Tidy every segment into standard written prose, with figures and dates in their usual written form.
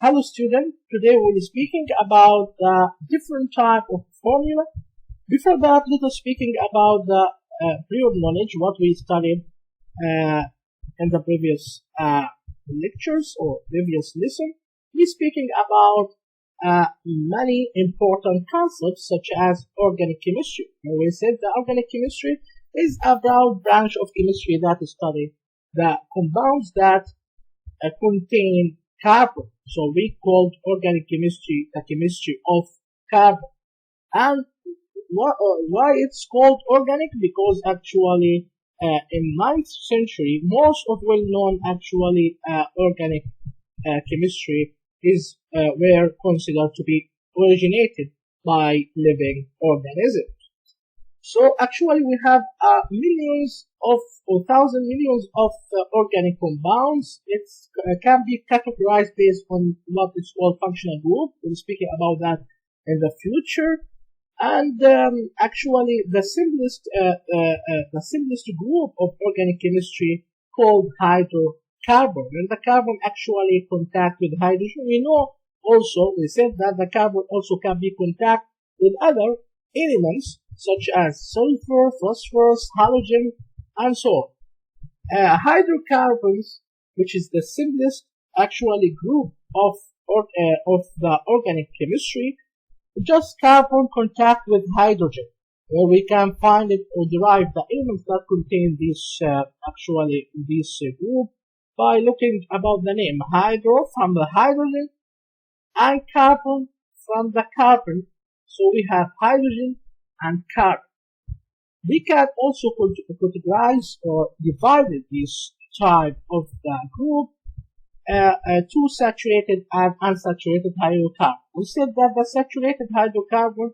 Hello student, today we'll be speaking about the different type of formula. Before that, let us speaking about the prior knowledge, what we studied in the previous lectures or previous lesson. We're speaking about many important concepts such as organic chemistry. And we said the organic chemistry is a broad branch of chemistry that studies the compounds that contain carbon. So we called organic chemistry the chemistry of carbon. And why it's called organic? Because actually in 9th century, most of well-known actually organic chemistry is were considered to be originated by living organisms. So actually we have millions of or thousand millions of organic compounds. It can be categorized based on what is called functional group. We'll be speaking about that in the future. And actually the simplest group of organic chemistry called hydrocarbon. When the carbon actually contact with hydrogen, we know also, we said that the carbon also can be contact with other elements such as sulfur, phosphorus, halogen, and so on. Hydrocarbons, which is the simplest actually group of the organic chemistry, just carbon contact with hydrogen, where we can find it or derive the elements that contain this group by looking about the name hydro from the hydrogen and carbon from the carbon. So we have hydrogen and carbon. We can also categorize or divide this type of the group to saturated and unsaturated hydrocarbon. We said that the saturated hydrocarbon,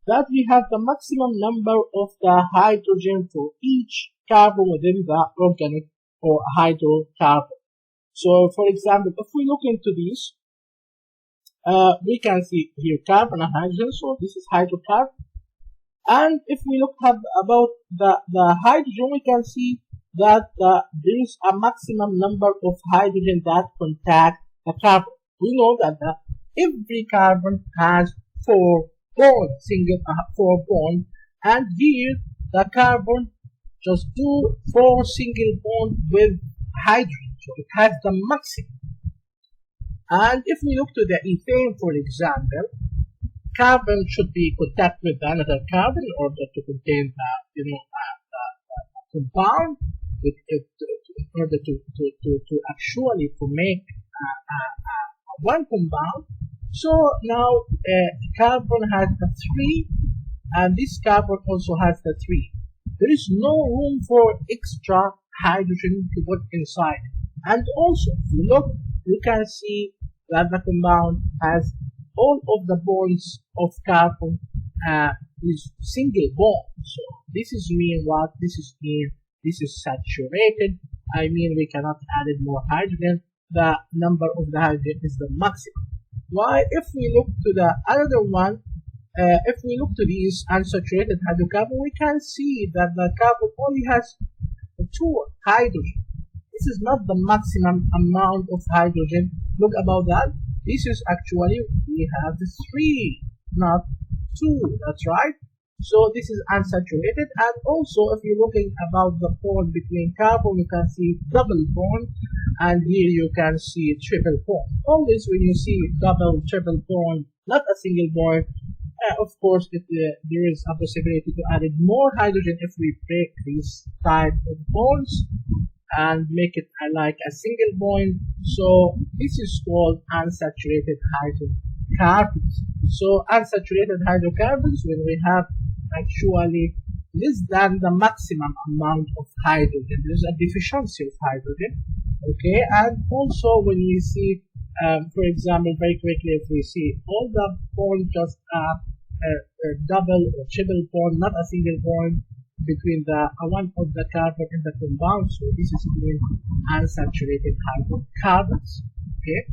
that we have the maximum number of the hydrogen for each carbon within the organic or hydrocarbon. So for example, if we look into this, we can see here carbon and hydrogen, so this is hydrocarbon. And if we look about the hydrogen, we can see that there is a maximum number of hydrogen that contact the carbon. We know that every carbon has 4 bonds, 4 bonds, and here the carbon just do 4 single bonds with hydrogen, so it has the maximum. And if we look to the ethane, for example, carbon should be contact with another carbon in order to contain the compound, in order to actually make one compound. So now carbon has the 3, and this carbon also has the 3. There is no room for extra hydrogen to put inside. And also, if you look, you can see that the compound has all of the bonds of carbon is single bond. So this is mean what? This is mean this is saturated. I mean we cannot add more hydrogen. The number of the hydrogen is the maximum. Why? If we look to the other one, if we look to these unsaturated hydrocarbon, we can see that the carbon only has 2 hydrogen. This is not the maximum amount of hydrogen. Look about that. This is actually, we have 3, not 2. That's right. So this is unsaturated. And also, if you're looking about the bond between carbon, you can see double bond, and here you can see triple bond. Always when you see double, triple bond, not a single bond, of course, there is a possibility to add more hydrogen if we break this type of bonds and make it like a single bond. So this is called unsaturated hydrocarbons. So unsaturated hydrocarbons, when we have actually less than the maximum amount of hydrogen, there's a deficiency of hydrogen. Okay, and also when we see, for example, very quickly, if we see all the bonds just double or triple bond, not a single bond between the one of the carbon and the compound. So this is called unsaturated hydrocarbons. Okay,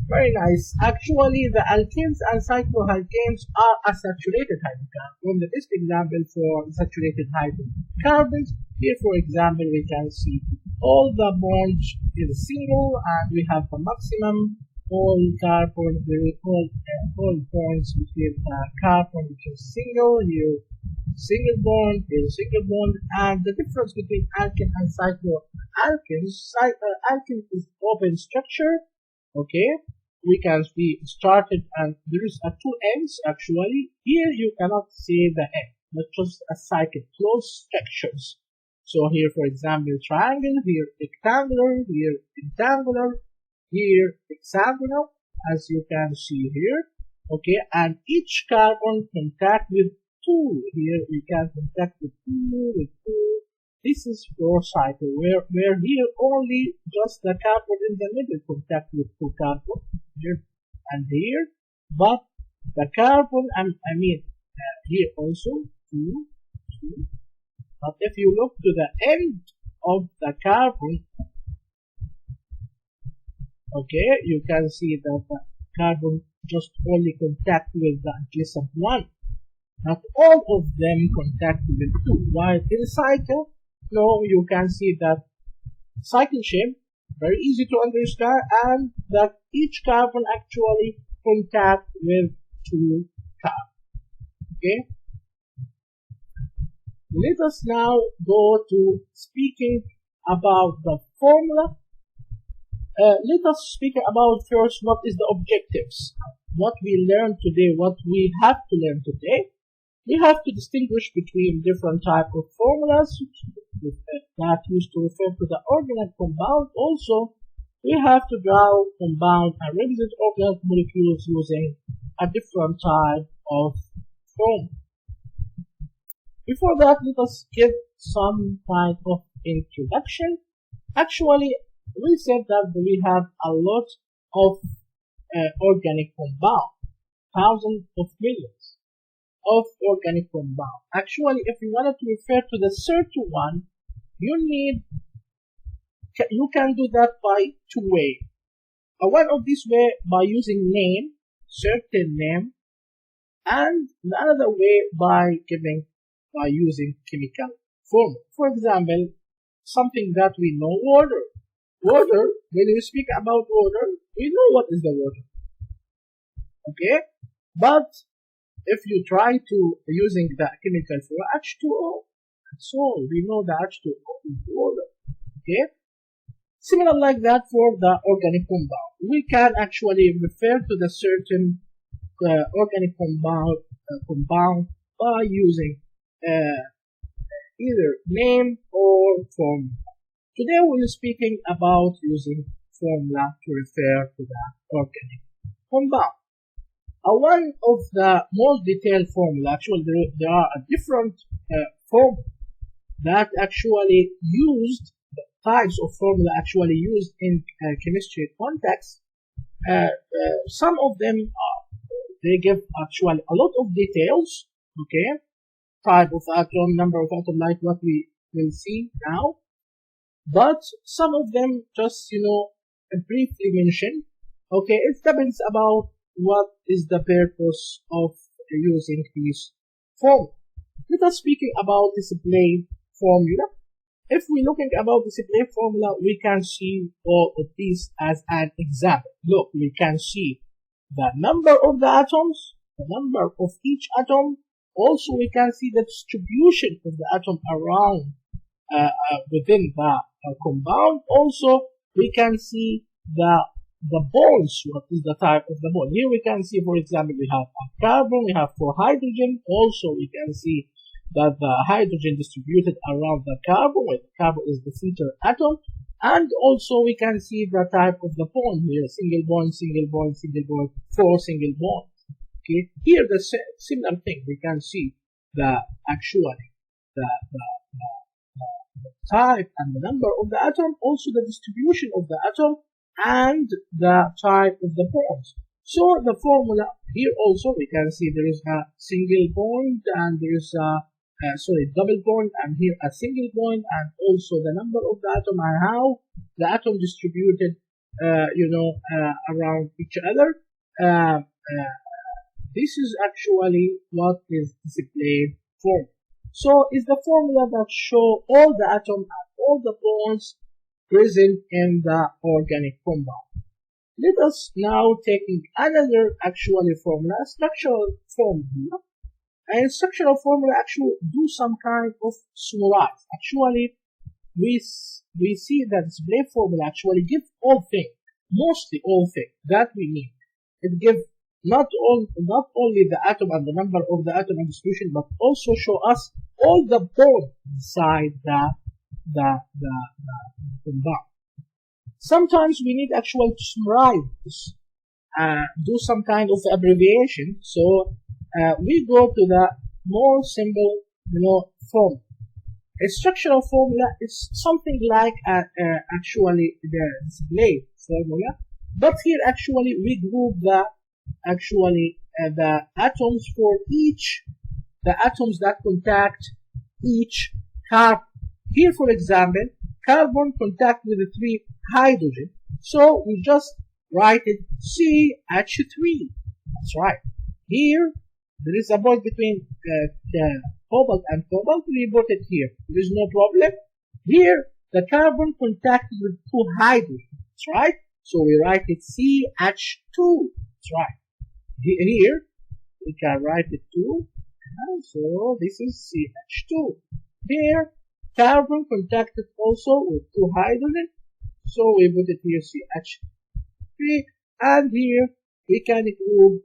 very nice. Actually, the alkanes and cyclohexanes are a saturated hydrocarbon. The best example for saturated hydrocarbons here, for example, we can see all the bonds is single, and we have the maximum all carbon, all bonds between carbon, which is single, here single bond, here single bond, and the difference between alkene and cycloalkenes. Alkene is open structure, okay. We can be started, and there is a two ends actually. Here you cannot see the end, but just a cycle, closed structures. So here, for example, triangle, here rectangular, here rectangular, here hexagonal, as you can see here, okay. And each carbon contact with two. Here we can contact with two. This is for cycle, where here only just the carbon in the middle contact with two carbon here and here, but the carbon, here also two. But if you look to the end of the carbon, okay, you can see that the carbon just only contact with the adjacent one. Not all of them contact with two. While in cycle, no, you can see that cycle shape, very easy to understand, and that each carbon actually contact with two carbons. Okay. Let us now go to speaking about the formula. Let us speak about first what is the objectives. What we learned today, what we have to learn today. We have to distinguish between different types of formulas that used to refer to the organic compound. Also, we have to draw compound and represent organic molecules using a different type of formula. Before that, let us give some kind of introduction. Actually, we said that we have a lot of organic compound, thousands of millions of organic compound. Actually, if you wanted to refer to the certain one, you can do that by two ways. One of these way by using name, certain name, and the other way by using chemical formula. For example, something that we know, water. Water, when you speak about water, we know what is the water. Okay? But if you try to using the chemical formula, H2O, so we know that H2O is water. Okay? Similar like that for the organic compound. We can actually refer to the certain organic compound by using either name or formula. Today we are speaking about using formula to refer to the organic compound. One of the most detailed formula, actually there are a different formula that actually used, types of formula actually used in chemistry context. Some of them they give actually a lot of details, okay, type of atom, number of atom, like what we will see now. But some of them just, briefly mention. Okay, it depends about what is the purpose of using these formula. Let us speaking about display formula. If we're looking about display formula, we can see all of these as an example. Look, we can see the number of the atoms, the number of each atom. Also, we can see the distribution of the atom around within the compound. Also, we can see the bonds. What is the type of the bond? Here we can see, for example, we have a carbon, we have 4 hydrogen. Also, we can see that the hydrogen distributed around the carbon, where the carbon is the center atom. And also, we can see the type of the bond here: single bond, single bond, single bond, 4 single bonds. Okay, here the similar thing. We can see the type and the number of the atom, also the distribution of the atom, and the type of the bonds. So the formula here also we can see there is a single bond and there is a double bond, and here a single bond, and also the number of the atom and how the atom distributed around each other. This is actually what is displayed formula. So is the formula that show all the atoms and all the bonds present in the organic compound. Let us now taking another actually formula, structural formula. And structural formula actually do some kind of summarize. Actually, we see that display formula actually give all things, mostly all things that we need. It gives not only the atom and the number of the atom in the solution, but also show us all the bonds inside the compound. Sometimes we need actually to summarize, do some kind of abbreviation. So we go to the more simple, form. A structural formula is something like actually the display formula, but here actually we group the atoms for the atoms that contact each carbon. Here, for example, carbon contact with the 3 hydrogen, so we just write it CH3. That's right. Here there is a bond between the cobalt and cobalt. We put it here. There is no problem. Here the carbon contacted with 2 hydrogen. That's right. So we write it CH2. That's right. Here we can write it 2. So this is CH2. Here carbon contacted also with 2 hydrogen. So we put it here CH3. And here we can group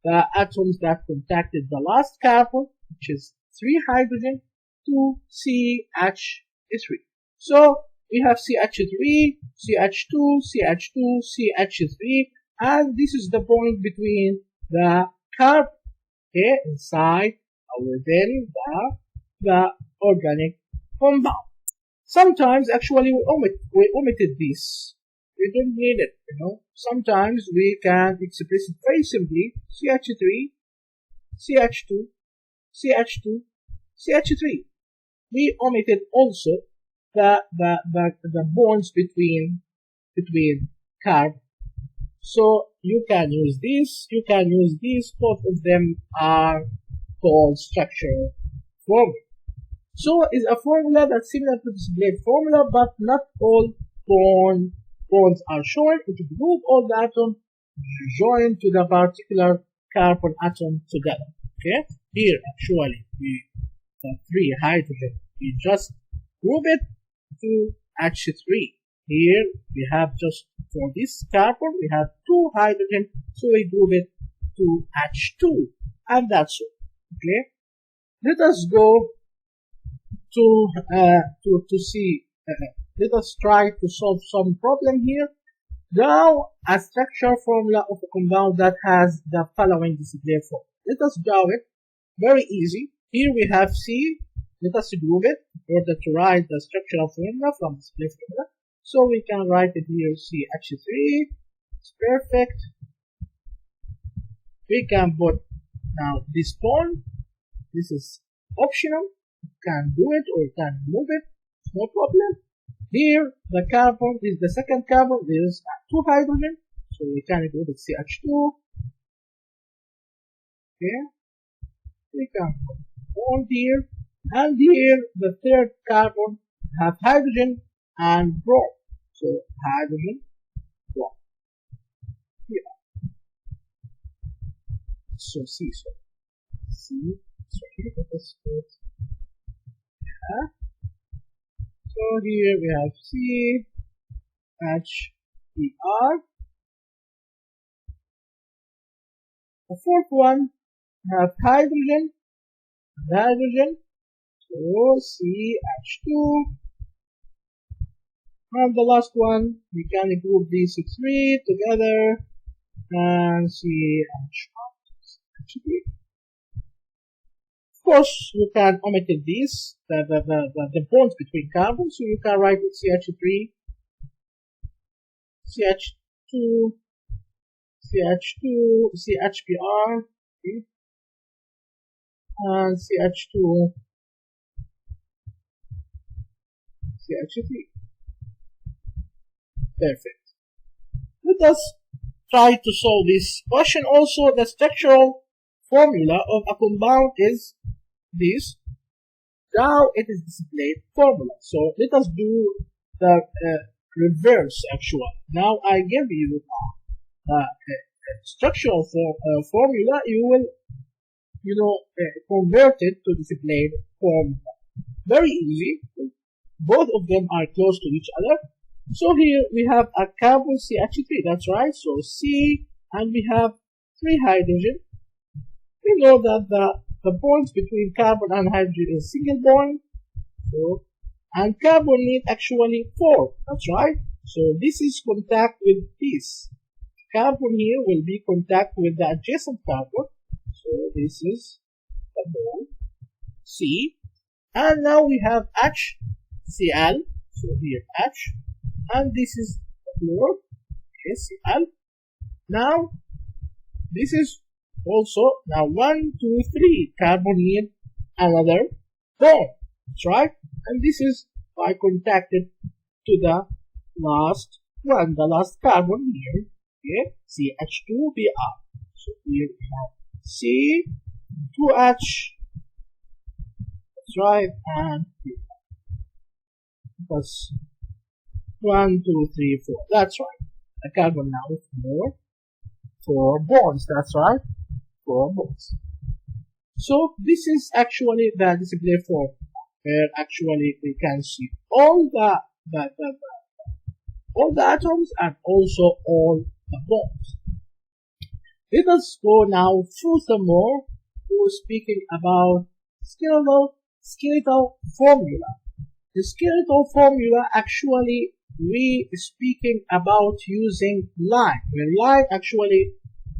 the atoms that contacted the last carbon, which is 3 hydrogen, to CH3. So we have CH3, CH2, CH2, CH3, and this is the point between the carbon, okay, inside our then the organic compound. Sometimes actually we omitted this. We don't need it, Sometimes we can express it very simply: CH3, CH2, CH2, CH3. We omitted also the bonds between carbon. So you can use this, you can use this. Both of them are called structural formula. So is a formula that's similar to the display formula, but not all bonds are shown. It will group all the atoms joined to the particular carbon atom together. Okay, here actually the 3 hydrogen, we just group it to H3. Here we have just for this carbon we have 2 hydrogen, so we group it to H2, and that's all. Okay, let us go to see. Let us try to solve some problem here. Draw a structure formula of a compound that has the following display form. Let us draw it. Very easy. Here we have C. Let us group it in order to write the structural formula from display formula. So we can write it here CH3. It's perfect. We can put now this bond. This is optional. You can do it or you can remove it. It's no problem. Here the carbon is the second carbon. There is 2 hydrogen, so we can group it CH2. Okay, we can put bond here, and here the third carbon have hydrogen and brom. So hydrogen, brom. Here. So C. So here let us put. So here we have C, H, E, R. The fourth one have hydrogen, so CH2. And the last one, we can group these 3 together and CH1. Of course, you can omit these, the bonds between carbons, so you can write it CH3, CH2, CH2, CHBr, okay, and CH2, CH3. Perfect. Let us try to solve this question. Also, the structural formula of a compound is this. Now it is displayed formula. So let us do the reverse actually. Now I give you the structural formula. You will convert it to display formula. Very easy. Both of them are close to each other. So here we have a carbon CH3, that's right. So C, and we have 3 hydrogen. We know that the bonds between carbon and hydrogen is single bond. So, and carbon need actually 4, that's right. So this is contact with this. Carbon here will be contact with the adjacent carbon. So this is the bond C. And now we have HCl. So here H. And this is the fluor, Cl. Now this is also now 1, 2, 3 carbon need another bond. That's right. And this is by contacted to the last one, the last carbon here. Okay, CH2Br. So here we have C, 2H. That's right, and plus 1, 2, 3, 4. That's right. The carbon now is 4 bonds. That's right, 4 bonds. So this is actually the display form, where actually we can see all the atoms and also all the bonds. Let us go now furthermore to speaking about skeletal formula. The skeletal formula actually we speaking about using line. Where line actually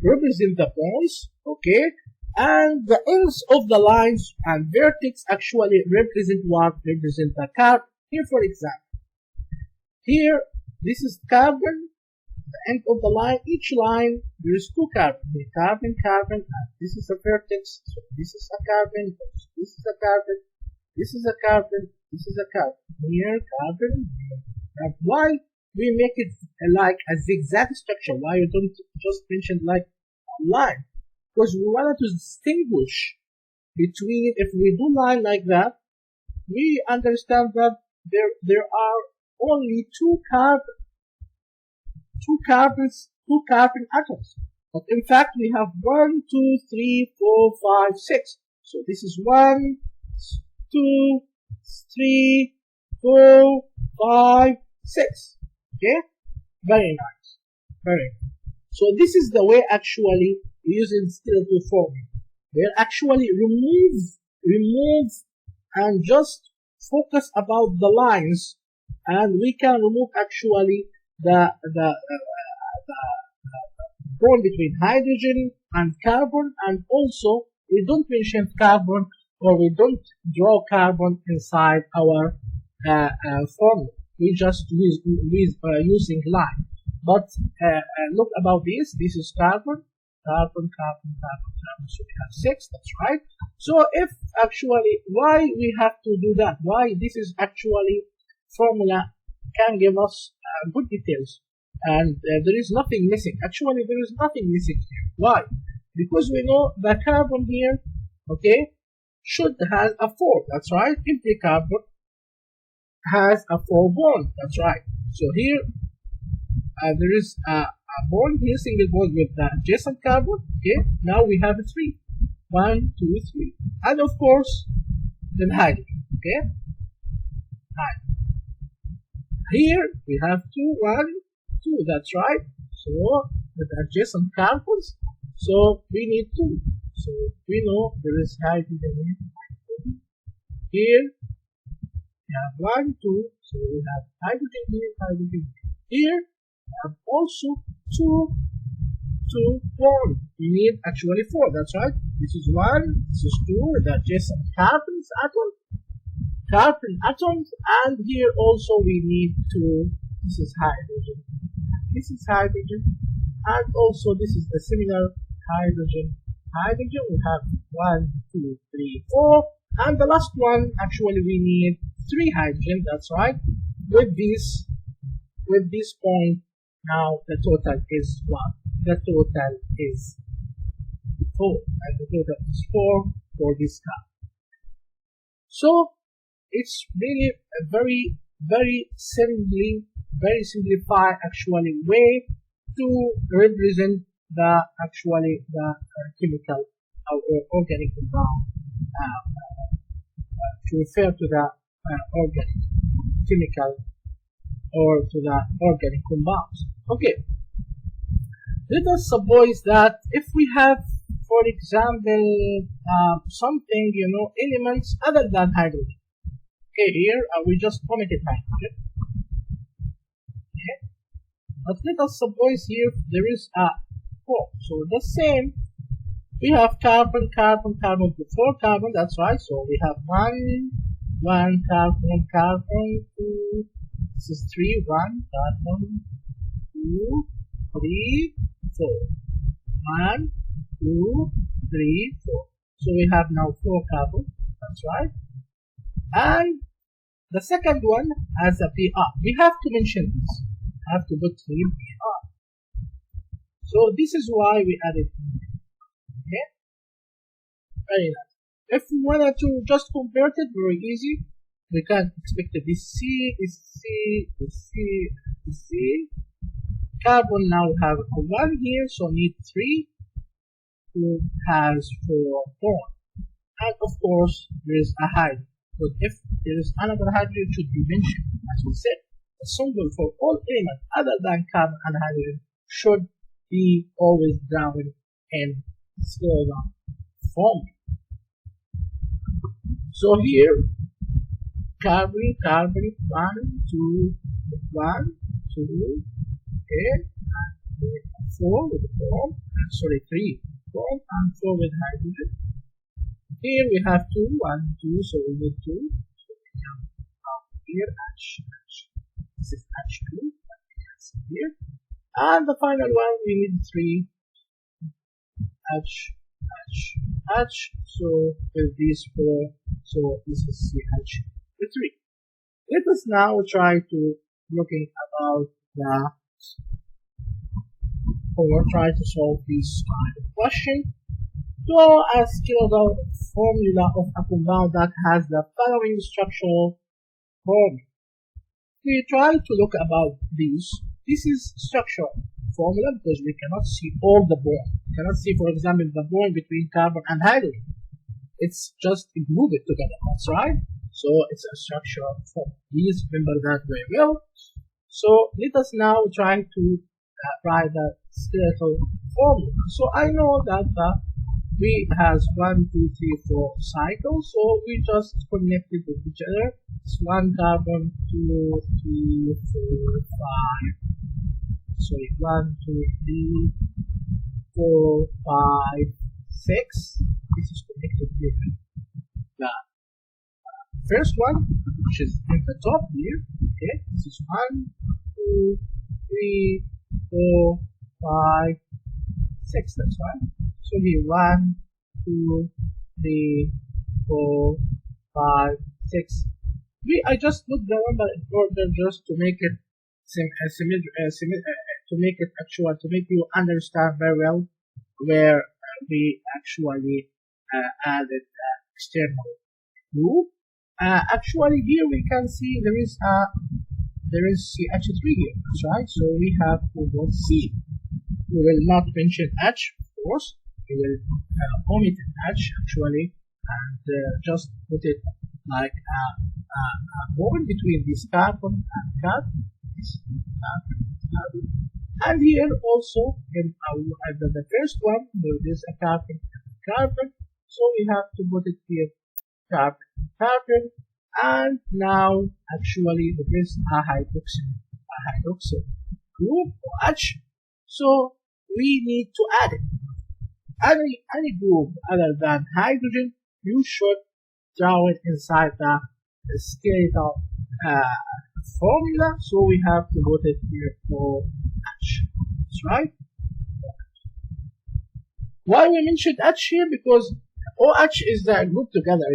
represent the bonds, okay, and the ends of the lines and vertex actually represent what? Represent the carbon. Here, for example, here this is carbon. The end of the line, each line there is 2 carbon. Here, carbon, carbon, and this is a vertex. So this is a carbon. This is a carbon. This is a carbon. This is a carbon. Here, carbon. And why we make it like a zigzag structure? Why you don't just mention like a line? Because we wanted to distinguish between, if we do line like that, we understand that there are only 2 carbon atoms. But in fact, we have 1, 2, 3, 4, 5, 6. So this is 1, 2, 3, 4, 5, 6. Okay? Very nice. Very nice. So this is the way actually using skeletal formula. We'll actually remove and just focus about the lines, and we can remove actually the bond between hydrogen and carbon, and also we don't mention carbon, or we don't draw carbon inside our formula. We just using line. But look about this. This is carbon, carbon, carbon, carbon, carbon. So we have 6. That's right. So if actually, why we have to do that? Why this is actually formula can give us good details, and there is nothing missing. Actually, there is nothing missing here. Why? Because we know the carbon here, okay, should have a 4. That's right. Empty carbon has a 4 bond. That's right. So here there is a bond here, single bond with the adjacent carbon. Okay. Now we have 3. 1, 2, 3, and of course then hydrogen. Okay. Hydrogen. Here we have 2, 1, 2. That's right. So with adjacent carbons, so we need 2. So we know there is hydrogen here. Here we have 1, 2. So we have hydrogen here, hydrogen here. We have also 2 bonds. We need actually 4. That's right. This is 1. This is 2. With adjacent carbons carbon atoms, and here also we need 2. This is hydrogen. This is hydrogen, and also this is the similar hydrogen. Hydrogen, we have 1, 2, 3, 4, and the last one actually we need 3 hydrogen. That's right. With this point, now the total is 1. The total is 4, and the total is 4 for this carbon. So it's really a very, very simply very simplified actually way to represent the chemical or organic compound, to refer to the organic chemical or to the organic compounds. Okay, let us suppose that if we have, for example, something, elements other than hydrogen. Okay, here we just omitted hydrogen. Okay, but let us suppose here there is a 4. So the same, we have carbon, carbon, carbon, 4 carbon. That's right. So we have one carbon, carbon, 2. This is 3, 1 carbon, 2, 3, 4. 1, 2, 3, 4. So we have now 4 carbon. That's right. And the second one has a PR. We have to mention this. We have to put here PR. So this is why we added. Okay. Very nice. If we wanted to just convert it, very easy. We can expect this C, this C, this C, this C. Carbon now have a 1 here, so need 3. Who has 4 bonds. And of course, there is a hydrogen. But if there is another hydrogen, it should be mentioned. As we said, a symbol for all elements other than carbon and hydrogen should be always drawn in scalar form. So here, carbon, carbon, 1, 2, 1, 2, okay, and 4 with the bond, sorry, 3 bond, and 4 with hydrogen. Here we have 2, 1, 2, so we need 2. So we have here H. This is H2, that we can see here. And the final one, we need 3 H. So with these 4, so this is CH3. Let us now try to looking about try to solve this kind of question. Draw a skeletal formula of a compound that has the following structural formula. We try to look about this. This is structural formula because we cannot see all the bond. We cannot see, for example, the bond between carbon and hydrogen. It's just grouped together. That's right. So it's a structural formula. Please remember that very well. So let us now try to write the skeletal formula. So I know that we has 1, 2, 3, 4 cycles, so we just connected with each other. It's 1 carbon, 2, 3, 4, 5. Sorry, 1, 2, 3, 4, 5, 6. This is connected with the first one, which is in the top here. Okay, this is 1, 2, 3, 4, 5, 6. That's right. So here 1, 2, 3, 4, 5, 6. I just put the number in order just to make it to make it actual, to make you understand very well where we actually added external group. Actually here we can see there is CH3 here, that's right. So we have to go C. We will not mention H, of course. We will omit H actually and just put it like a bond between this carbon and carbon. And here also in the first one there is a carbon and carbon, so we have to put it here carbon and carbon. And now actually there is a hydroxyl group or H, so we need to add it. Any group other than hydrogen, you should draw it inside the skeletal formula, so we have to put it here for H. That's right. Why we mentioned H here? Because OH is the group together,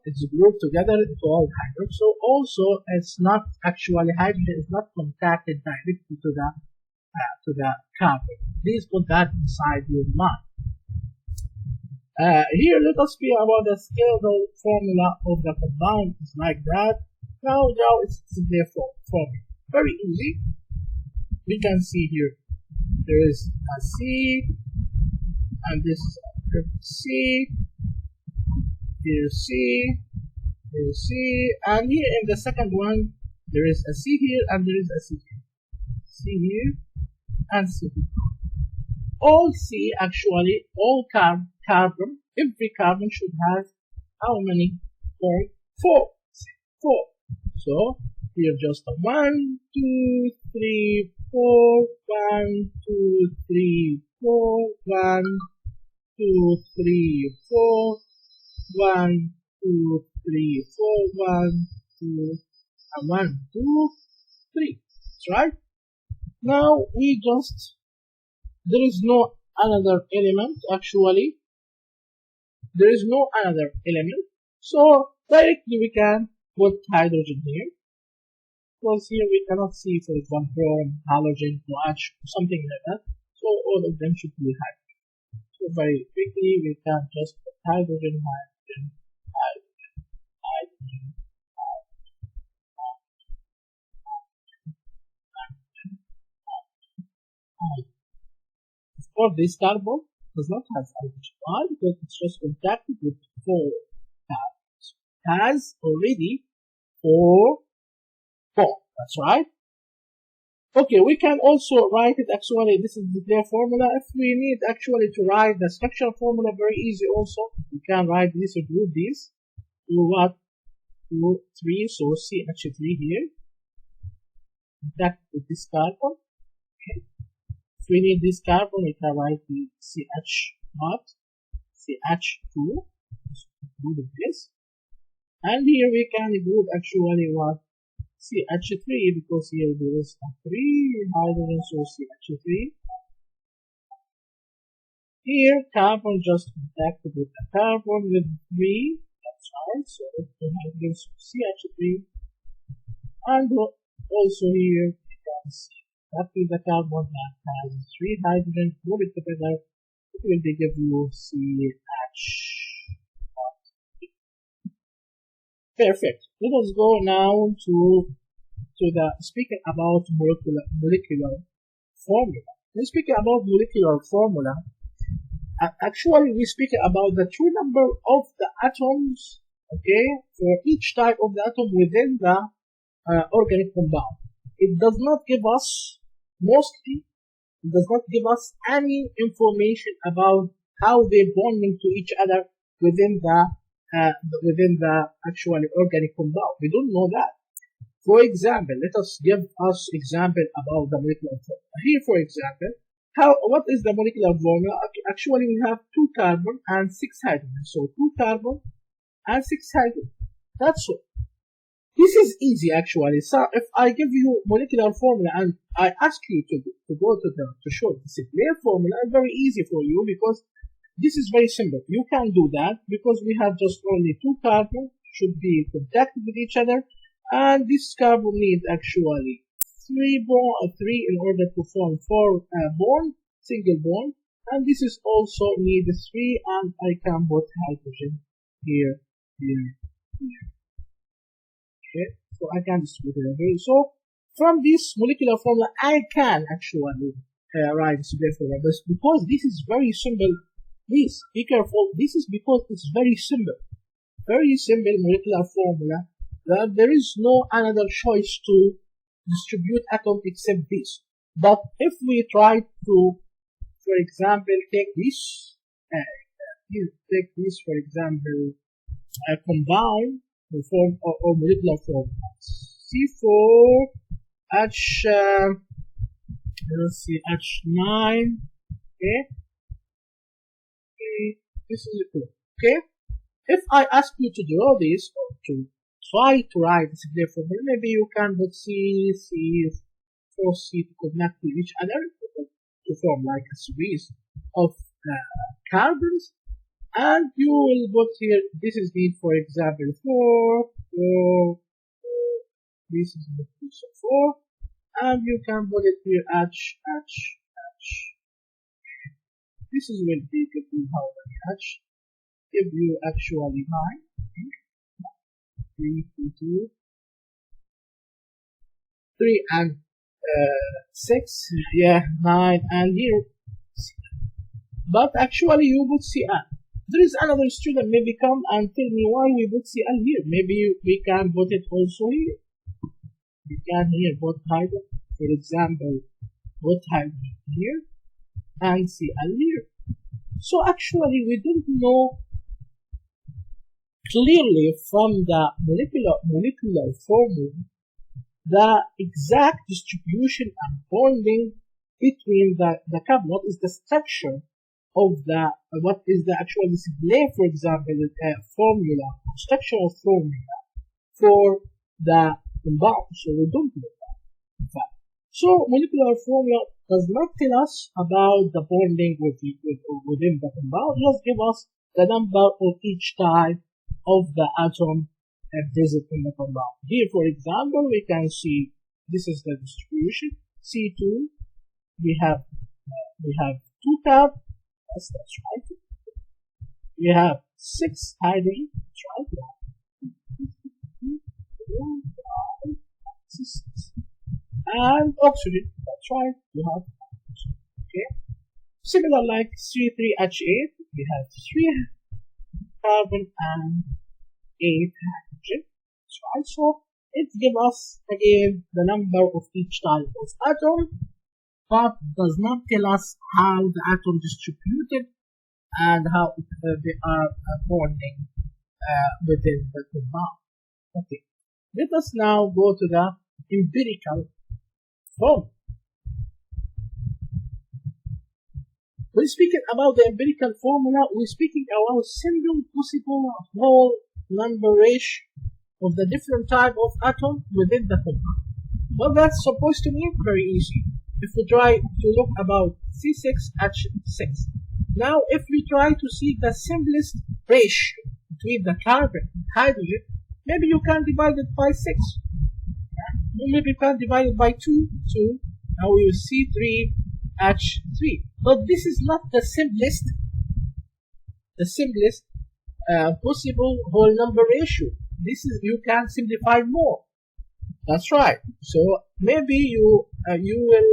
it's grouped together into all hydrogen. So also it's not actually hydrogen is not contacted directly to the carbon. Please put that inside your mind. Here let us speak about the skeletal formula of the compound. It's like that. Now its therefore formula. very easy. We can see here there is a C, and this is a C, here C, here C, and here in the second one there is a C here and there is a C here. C here and C here. All C actually, all carbon, every carbon should have how many? 4. 4. So here just a 1, 2, 3, 4, 1, 2, 3, 4, 1, 2, 3, 4, 1, 2, 3, 4, 1, 2, and 1, 2, 3. That's right. Now we just, there is no another element actually. There is no another element. So directly we can put hydrogen here. Because here we cannot see, for example, brom, halogen, OH, something like that. So all of them should be hydrogen. So very quickly we can just put hydrogen, hydrogen, hydrogen, hydrogen, hydrogen, hydrogen, hydrogen, hydrogen. Of course, this carbon does not have hydrogen. Why? Because it's just contacted with 4 carbons. It has already 4. That's right. Okay, we can also write it actually. This is the clear formula. If we need actually to write the structural formula, very easy also. We can write this or group this to what? 2, 3. So CH3 here. Contact with this carbon. Okay. If we need this carbon, we can write the CH not CH2. Group this. And here we can group actually what? CH3, because here there is a 3 hydrogen, so CH3. Here carbon just contacted with the carbon with 3, that's right, so it's the hydrogen, so CH3. And also here you can see that with the carbon that has 3 hydrogen, group it together, it will give you CH. Perfect. Let us go now to the speaking about molecular formula. When speaking about molecular formula, actually we speak about the true number of the atoms, okay, for each type of the atom within the organic compound. It does not give us it does not give us any information about how they bonding to each other within the actual organic compound. We don't know that. For example, let us give us example about the molecular formula. Here, for example, what is the molecular formula? Actually, we have 2 carbon and 6 hydrogen. So 2 carbon and 6 hydrogen. That's all. This is easy actually. So if I give you molecular formula and I ask you to go to show this clear formula, it's very easy for you because this is very simple. You can do that because we have just only 2 carbon should be contacted with each other, and this carbon needs actually 3 in order to form 4 single bond, and this is also need 3, and I can put hydrogen here. Okay, so I can distribute it again. So from this molecular formula, I can actually write this formula, but because this is very simple. Please be careful. This is because it's very simple molecular formula that there is no another choice to distribute atom except this. But if we try to, for example, take this, for example, a compound form or molecular formula C4H, let's see, H9, okay. This is it. Okay. If I ask you to draw this or to try to write this clear formula, maybe you can put C4C to connect to each other to form like a series of carbons, and you will put here. This is the, for example, 4, 4. This is the 4, and you can put it here H. This is will be give you how many H? Give you actually 9. 3, 2, 2. 3 and 6, yeah, 9, and here. But actually you put CL. There is another student maybe come and tell me why we put CL here. Maybe we can put it also here. We can here put hydrogen, for example, put hydrogen here and CL here. So actually we don't know clearly from the molecular formula the exact distribution and bonding between the carbon. What is the structure of what is the actual display, for example, formula, structural formula for the compound. So we don't know that, in fact. So molecular formula does not tell us about the bonding within the compound. Just give us the number of each type of the atom present in the compound. Here, for example, we can see this is the distribution. C2, we have 2 carbon. That's right. We have 6 hydrogen. That's right. And oxygen. That's right. We have oxygen. Okay. Similar like C3H8, we have 3 carbon and 8 hydrogen. That's right. So it gives us again the number of each type of atom, but does not tell us how the atom distributed and how they are bonding within the compound. Okay, let us now go to the empirical formula. When speaking about the empirical formula, we're speaking about single possible whole number ratio of the different type of atom within the compound. What that's supposed to mean? Very easy. If we try to look about C6H6, now if we try to see the simplest ratio between the carbon and hydrogen, maybe you can divide it by 6. Maybe you can divide it by 2. Now we will C3H3. But this is not the simplest possible whole number ratio. This is, you can simplify more. That's right. So maybe you will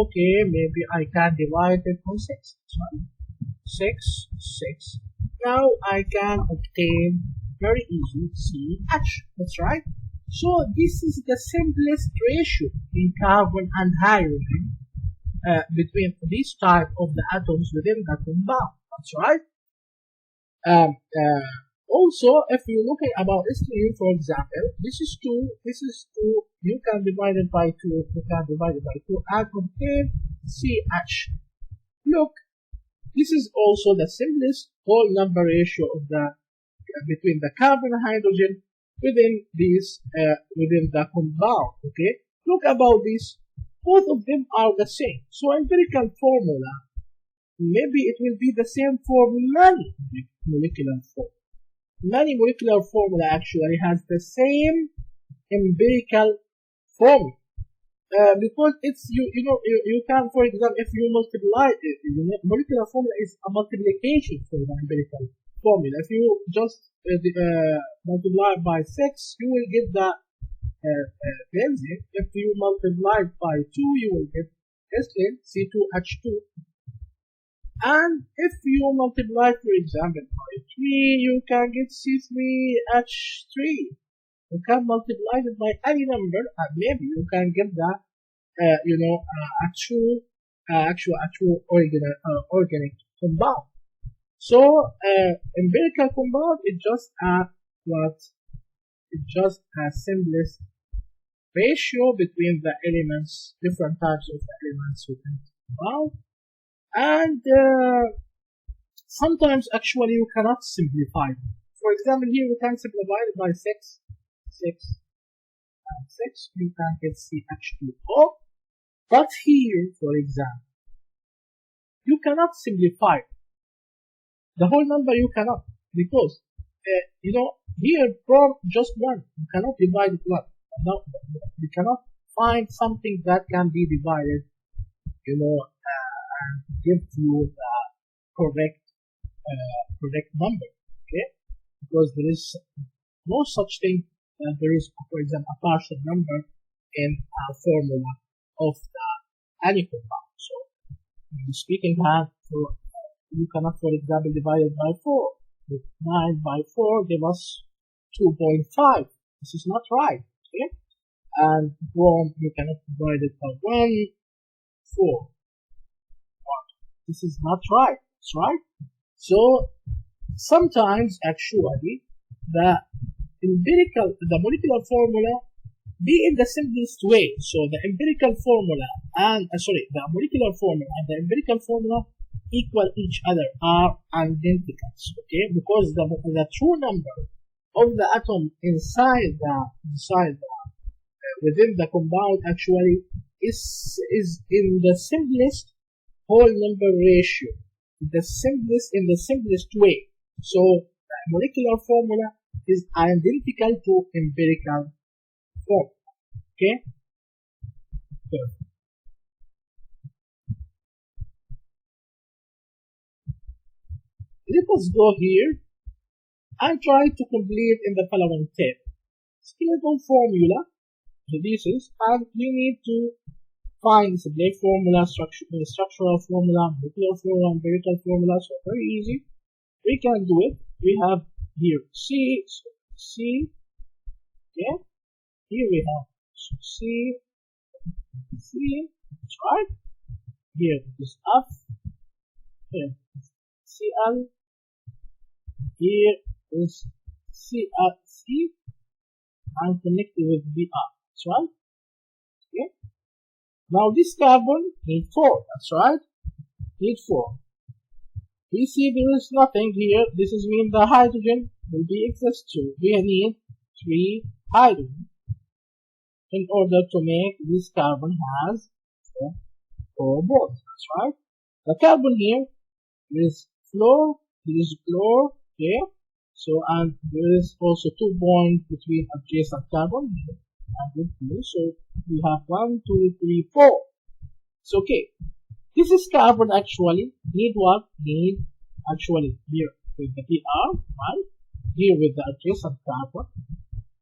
okay, maybe I can divide it on 6. Right? 6. Now I can obtain very easy CH. That's right. So this is the simplest ratio in carbon and hydrogen between these type of the atoms within the compound. That's right. Also, if you're looking about STU, for example, this is 2, you can divide it by 2, and obtain CH. Look, this is also the simplest whole number ratio of the between the carbon and hydrogen within the compound. Okay, look about this. Both of them are the same. So empirical formula, maybe it will be the same for many molecular formula. Many molecular formula actually has the same empirical formula because it's you can, for example, if you multiply molecular formula is a multiplication for the empirical formula. If you just multiply by 6, you will get the benzene. If you multiply by 2, you will get ethylene, C2H2. And if you multiply, for example, by 3, you can get C3H3. You can multiply it by any number, and maybe you can get the actual organic compound. So empirical compound is just a simplest ratio between the elements, different types of elements within the compound. And sometimes actually you cannot simplify them. For example, here we can simplify it by 6, and 6, you can get CH2O. But here, for example, you cannot simplify the whole number. You cannot, because here from just 1, you cannot divide it 1. No, you cannot find something that can be divided, and give you the correct number. Okay, because there is no such thing that there is, for example, a partial number in a formula of any compound. So speaking that, so you cannot, for example, divide it by 4. With 9 by 4 give us 2.5. This is not right. Okay? And from you cannot divide it by 1, 4. 1. This is not right. That's right. So sometimes actually the molecular formula be in the simplest way. So the empirical formula and the molecular formula and the empirical formula equal each other, are identical. Okay, because the true number of the atom within the compound actually is in the simplest whole number ratio, in the simplest way. So the molecular formula is identical to empirical formula. Okay. Good. Let us go here and try to complete in the following table. Skeletal formula, releases, and we need to find the Blake formula, structural formula, molecular formula, empirical formula. So very easy. We can do it. We have here C, okay. Here we have C, that's right. Here is F, here is Cl, here is C, and connected with Br. That's right. Okay. Now this carbon needs 4. That's right. Need 4. We see there is nothing here. This is mean the hydrogen will be exists too. We need 3 hydrogen in order to make this carbon has 4 bonds. That's right. The carbon here is fluor, there is chlor here. So and there is also 2 bonds between adjacent carbon here. So we have 1, 2, 3, 4. It's okay. This is carbon actually need what? Need actually here with the Br, right? Here with the adjacent carbon.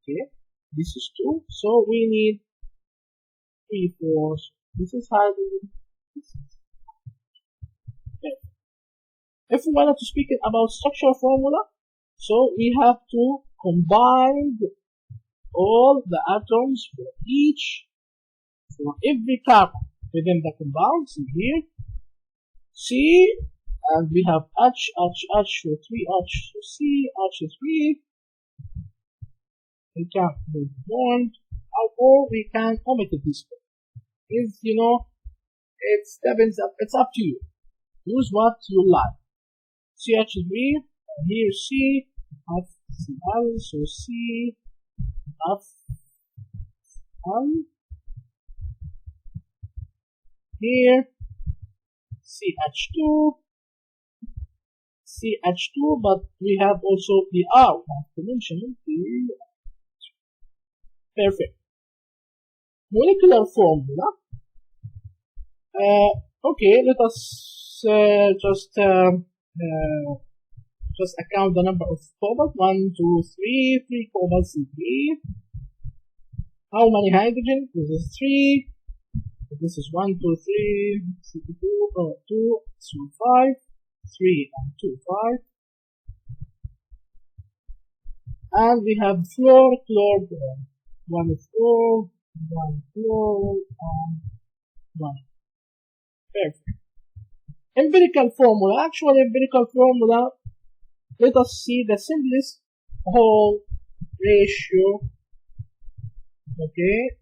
Okay. This is 2. So we need 3, 4. This is hydrogen. Okay. If we wanted to speak about structural formula, so we have to combine all the atoms for every carbon within the compound. So here C, and we have H, so 3 H, so C, H3. We can move bond, or we can omit this one. It's it's up to you. Use what you like. CH3, here C, F, Cl, so C, F, L. Here CH2, but we have also Br, not to mention it. Perfect. Molecular formula. Okay, let us just account the number of cobalt. 1, 2, 3. 3 cobalt C3. How many hydrogen? This is 3. This is 1, 2, 3. C2, 2, so 5. 3 and 2, 5. And we have fluor, chlor, 1 fluor, 1 fluor, and 1. Perfect. Empirical formula. Actually, empirical formula, let us see the simplest whole ratio, okay,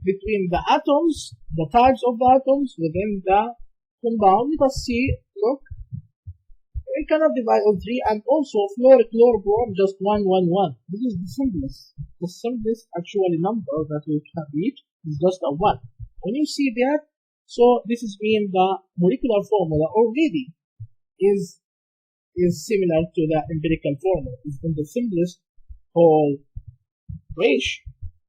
between the atoms, the types of the atoms within the compound. Let us see, look, we cannot divide on 3, and also fluor, chlor, brom, just 1, 1, 1. This is the simplest actually number that we can reach is just a 1. When you see that, so this is mean the molecular formula already is similar to the empirical formula. It's in the simplest whole ratio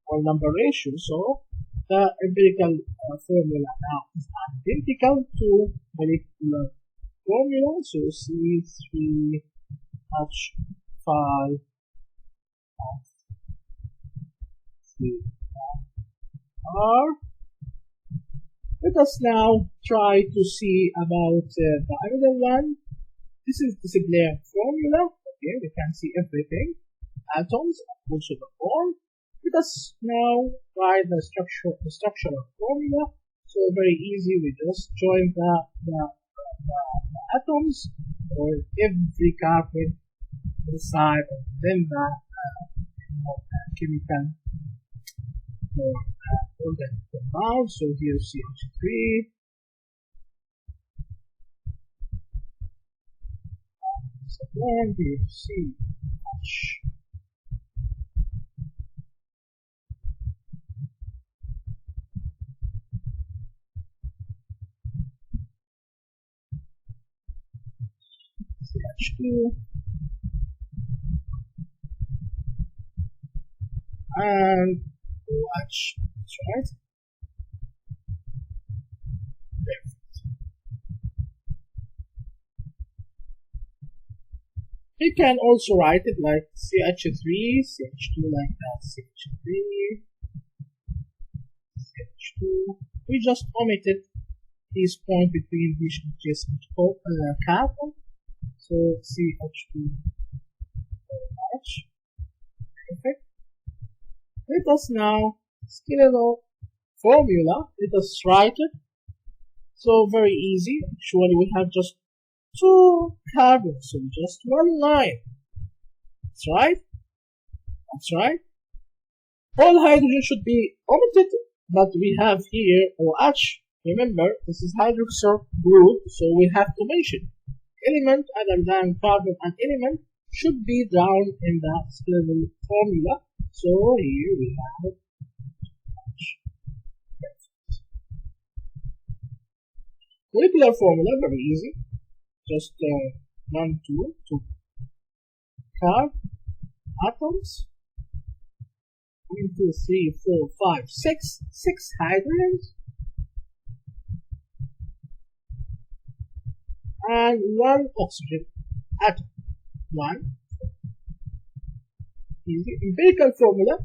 or number ratio. So the empirical formula now is identical to molecular formula. So C3H5 C5 R. Let us now try to see about the other one. This is the Formulae formula. Okay, we can see everything. Atoms, also the form. Let us now write the structural formula. So very easy. We just join the atoms or every carbon inside and then the chemical or organic compound. So here CH3. And here CH. CH2 and OH. That's right. We can also write it like CH3, CH2 like that, CH3, CH2. We just omitted this point between these adjacent carbon. So CH2 OH. Perfect. Let us now skeletal formula. Let us write it. So very easy. Actually, we have just 2 carbons, so just 1 line. That's right. That's right. All hydrogen should be omitted, but we have here OH. Remember, this is hydroxyl group, so we have to mention element other than carbon and element should be down in the skeletal formula. So here we have OH. Molecular formula, very easy. Just 1, 2 carb atoms. 1, 2, 3, 4, 5, 6 hydrogens and 1 oxygen atom. 1. Easy. Empirical formula.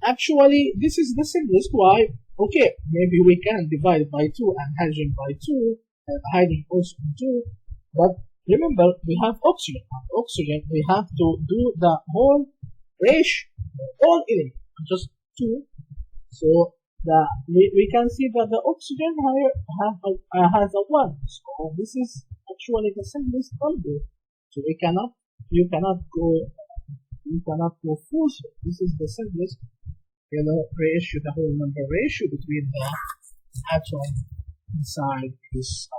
Actually, this is the simplest. Why? Okay, maybe we can divide it by 2 and hydrogen by 2 and hydrogen also by 2. But remember, we have oxygen. Oxygen, we have to do the whole ratio, all elements, just 2. So we can see that the oxygen here has a 1. So this is actually the simplest number. So you cannot go full. This is the simplest, ratio, the whole number ratio between the atom inside this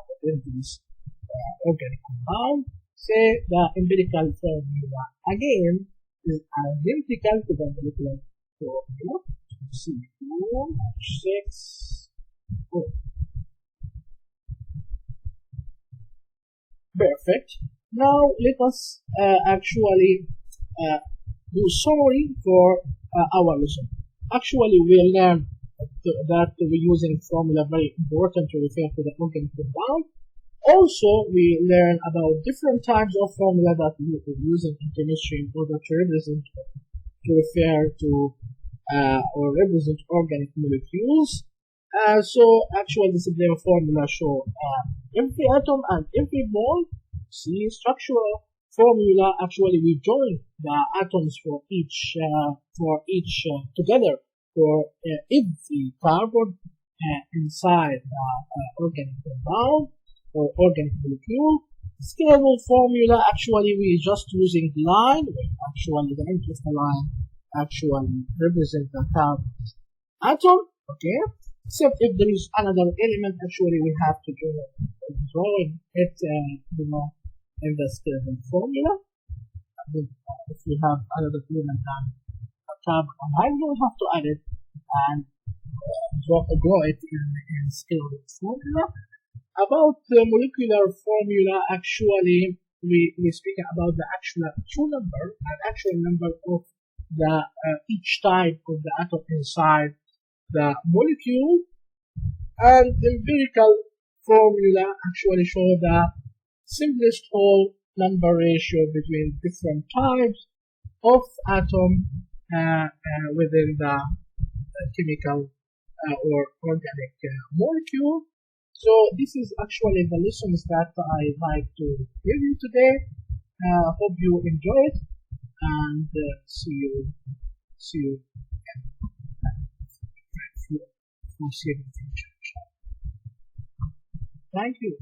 organic compound. Say the empirical formula again is identical to the molecular formula. C2H6O. Perfect. Now let us actually do summary for our lesson. Actually, we learned that we're using formula very important to refer to the organic compound. Also, we learn about different types of formula that we are using in chemistry in order to refer to or represent organic molecules. So actually, this is the formula show every atom and every mole. See structural formula. Actually, we join the atoms for each together for every carbon inside the organic compound or organic molecule. Scalable formula, actually we just using line, actually the interest line actually represent the carbon atom, okay? Except if there is another element, actually we have to draw it in the scalable formula. If we have another element than carbon and hydrogen, we have to add it and draw it in scalable formula. About the molecular formula, actually, we speak about the actual true number and actual number of the each type of the atom inside the molecule. And the empirical formula actually show the simplest whole number ratio between different types of atom within the chemical or organic molecule. So this is actually the lessons that I like to give you today. Hope you enjoy it, and see you for seeing future. Thank you.